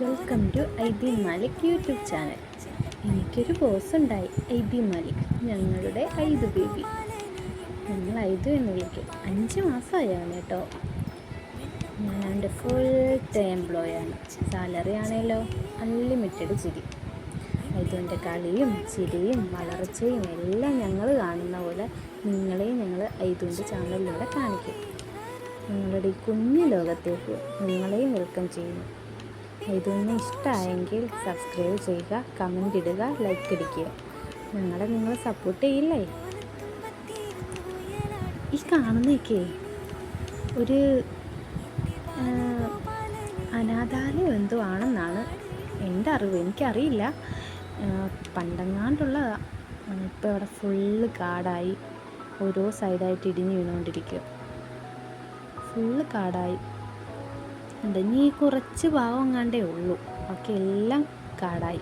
Welcome to IB Malik YouTube channel. എനിക്കൊരു boss ഉണ്ടായി, IB Malik, ഞങ്ങളുടെ ഐദു ബേബി. ഞങ്ങൾ ഐദു എന്ന് വിളിക്കും. 5 മാസമായാണ് കേട്ടോ. ഞാൻ അവൻ്റെ ഫുൾ ടൈം എംപ്ലോയാണ്. സാലറി ആണേലോ അൺലിമിറ്റഡ് ചിരി. ഐദുവിൻ്റെ കളിയും ചിരിയും വളർച്ചയും എല്ലാം ഞങ്ങൾ കാണുന്ന പോലെ നിങ്ങളെയും ഞങ്ങൾ ഐദുവിൻ്റെ ചാനലിലൂടെ കാണിക്കും. നിങ്ങളുടെ ഈ കുഞ്ഞു ലോകത്തേക്ക് നിങ്ങളെയും വെൽക്കം ചെയ്യുന്നു. ഇതൊന്നും ഇഷ്ടമായെങ്കിൽ സബ്സ്ക്രൈബ് ചെയ്യുക, കമൻ്റ് ഇടുക, ലൈക്ക് അടിക്കുക. നിങ്ങൾ സപ്പോർട്ട് ചെയ്യില്ലേ? ഈ കാണുന്നതൊക്കെ ഒരു അനാഥാലയം എന്തോ ആണെന്നാണ് എൻ്റെ അറിവ്. എനിക്കറിയില്ല, പണ്ടെങ്ങാണ്ടുള്ളതാണ്. ഇപ്പോൾ അവിടെ ഫുള്ള് കാടായി, ഓരോ സൈഡായിട്ട് ഇടിഞ്ഞു വീണുകൊണ്ടിരിക്കുക. ഫുള്ള് കാടായി. ഇനി കുറച്ച് ഭാഗം എങ്ങാണ്ടേ ഉള്ളൂ, ബാക്കി എല്ലാം കാടായി.